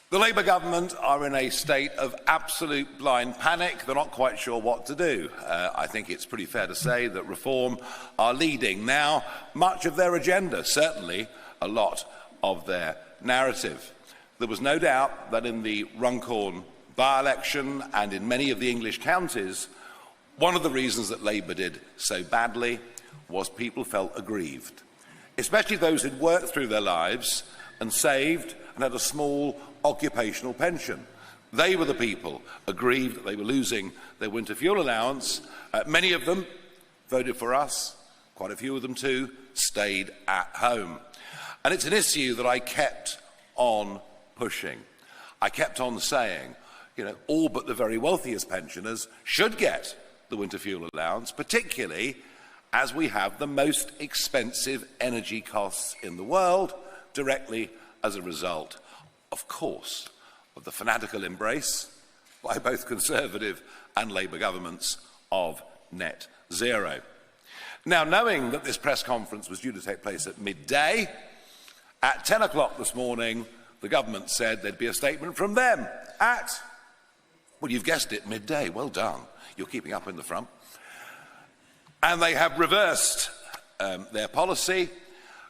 The Labour government are in a state of absolute blind panic. They're not quite sure what to do. I think it's pretty fair to say that Reform are leading now much of their agenda, certainly a lot of their narrative. There was no doubt that in the Runcorn by-election and in many of the English counties, one of the reasons that Labour did so badly was people felt aggrieved, especially those who'd worked through their lives and saved and had a small occupational pension. They were the people aggrieved that they were losing their winter fuel allowance. Many of them voted for us, quite a few of them too stayed at home. And it's an issue that I kept on pushing. I kept on saying, all but the very wealthiest pensioners should get the winter fuel allowance, particularly as we have the most expensive energy costs in the world, directly as a result, of course, of the fanatical embrace by both Conservative and Labour governments of net zero. Now, knowing that this press conference was due to take place at midday, at 10 o'clock this morning, the government said there'd be a statement from them at, well, you've guessed it, midday. Well done. You're keeping up in the front. And they have reversed their policy,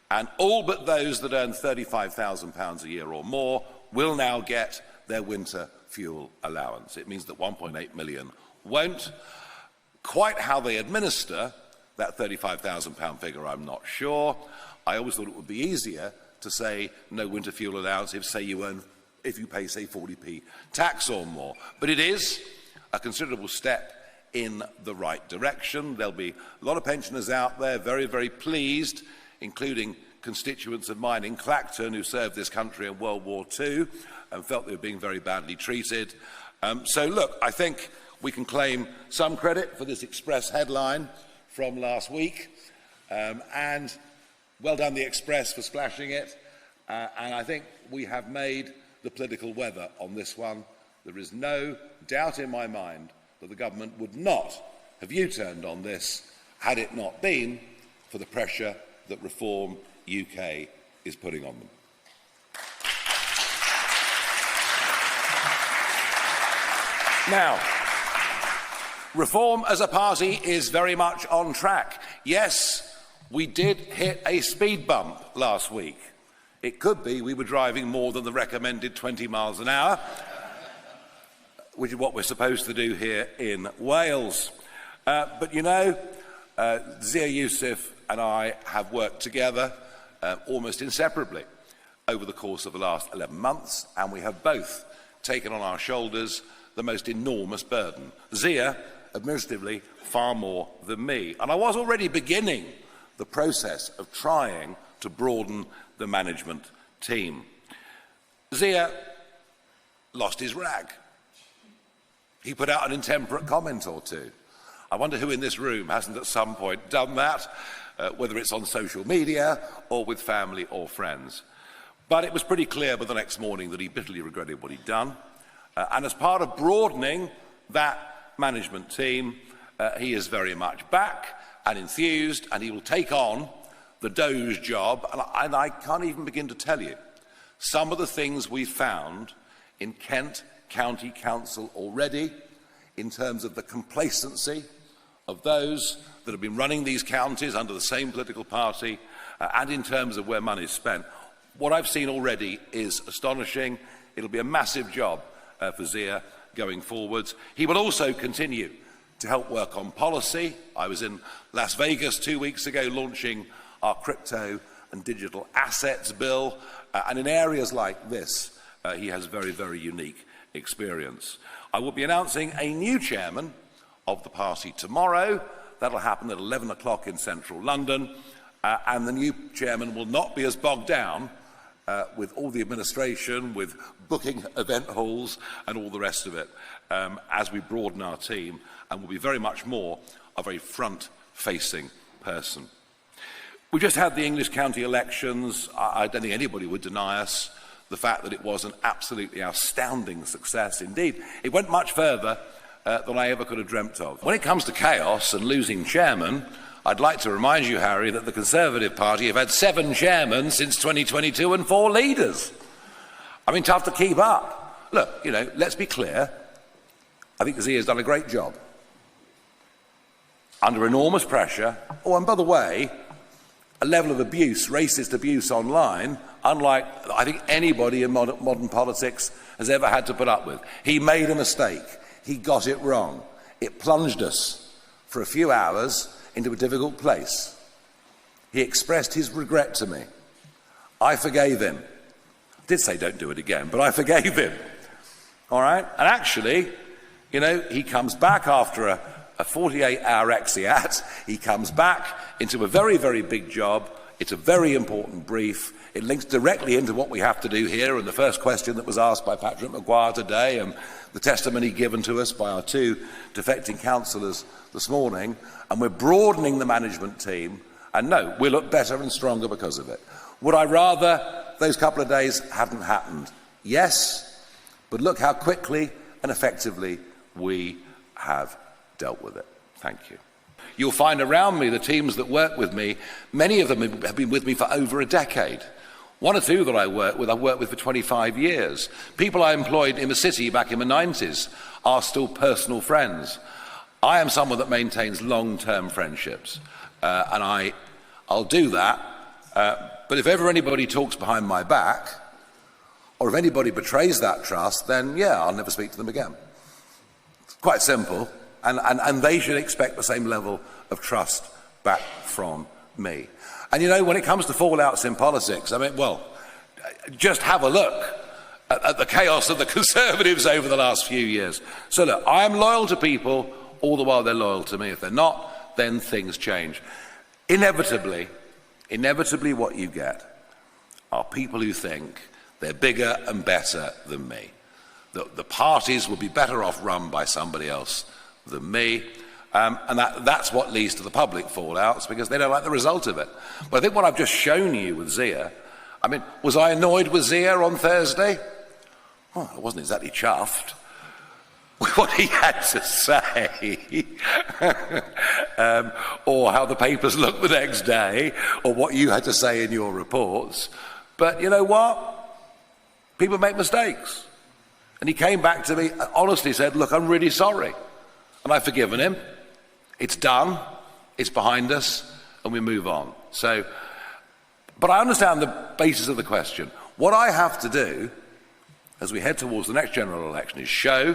and all but those that earn £35,000 a year or more will now get their winter fuel allowance. It means that 1.8 million won't. Quite how they administer that £35,000 figure, I'm not sure. I always thought it would be easier to say no winter fuel allowance if you pay, say, 40p tax or more. But it is a considerable step in the right direction. There'll be a lot of pensioners out there very, very pleased, including constituents of mine in Clacton who served this country in World War II and felt they were being very badly treated. So look, I think we can claim some credit for this Express headline from last week, and well done the Express for splashing it, and I think we have made the political weather on this one. There is no doubt in my mind that the government would not have U-turned on this had it not been for the pressure that Reform UK is putting on them. Now, Reform as a party is very much on track. Yes, we did hit a speed bump last week. It could be we were driving more than the recommended 20 miles an hour, which is what we're supposed to do here in Wales. But Zia Youssef and I have worked together almost inseparably over the course of the last 11 months, and we have both taken on our shoulders the most enormous burden. Zia, administratively, far more than me. And I was already beginning the process of trying to broaden the management team. Zia lost his rag. He put out an intemperate comment or two. I wonder who in this room hasn't at some point done that, whether it's on social media or with family or friends. But it was pretty clear by the next morning that he bitterly regretted what he'd done. And as part of broadening that management team, he is very much back and enthused, and he will take on the Doge job. And I can't even begin to tell you some of the things we've found in Kent County Council already in terms of the complacency of those that have been running these counties under the same political party and in terms of where money is spent. What I've seen already is astonishing. It'll be a massive job for Zia going forwards. He will also continue to help work on policy. I was in Las Vegas 2 weeks ago launching our crypto and digital assets bill, and in areas like this, he has very, very unique experience. I will be announcing a new chairman of the party tomorrow. That'll happen at 11 o'clock in central London, and the new chairman will not be as bogged down with all the administration, with booking event halls and all the rest of it, as we broaden our team, and will be very much more of a front-facing person. We just had the English county elections. I don't think anybody would deny us the fact that it was an absolutely astounding success indeed. It went much further than I ever could have dreamt of. When it comes to chaos and losing chairman, I'd like to remind you, Harry, that the Conservative Party have had 7 chairmen since 2022 and 4 leaders. I mean, tough to keep up. Look, let's be clear. I think Zia's done a great job. Under enormous pressure. Oh, and by the way, a level of abuse, racist abuse online, unlike I think anybody in modern politics has ever had to put up with. He made a mistake. He got it wrong. It plunged us for a few hours into a difficult place. He expressed his regret to me. I forgave him. I did say don't do it again, but I forgave him. All right? And actually, he comes back after a 48-hour exeat. He comes back into a very, very big job. It's a very important brief. It links directly into what we have to do here, and the first question that was asked by Patrick Maguire today, and the testimony given to us by our two defecting councillors this morning, and we're broadening the management team, and no, we'll look better and stronger because of it. Would I rather those couple of days hadn't happened? Yes, but look how quickly and effectively we have dealt with it. Thank you. You'll find around me the teams that work with me, many of them have been with me for over a decade. One or two that I've worked with for 25 years. People I employed in the city back in the 90s are still personal friends. I am someone that maintains long-term friendships, and I'll do that. But if ever anybody talks behind my back, or if anybody betrays that trust, then yeah, I'll never speak to them again. It's quite simple. And they should expect the same level of trust back from me. And when it comes to fallouts in politics, just have a look at the chaos of the Conservatives over the last few years. So look, I am loyal to people all the while they're loyal to me. If they're not, then things change. Inevitably what you get are people who think they're bigger and better than me. The parties will be better off run by somebody else than me, and that's what leads to the public fallouts, because they don't like the result of it. But I think what I've just shown you with Zia, was I annoyed with Zia on Thursday? Well, I wasn't exactly chuffed with what he had to say, or how the papers looked the next day, or what you had to say in your reports. But you know what? People make mistakes. And he came back to me and honestly said, look, I'm really sorry. And I've forgiven him. It's done. It's behind us. And we move on. But I understand the basis of the question. What I have to do as we head towards the next general election is show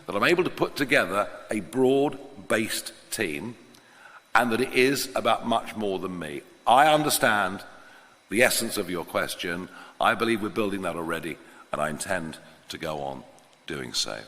that I'm able to put together a broad-based team, and that it is about much more than me. I understand the essence of your question. I believe we're building that already, and I intend to go on doing so.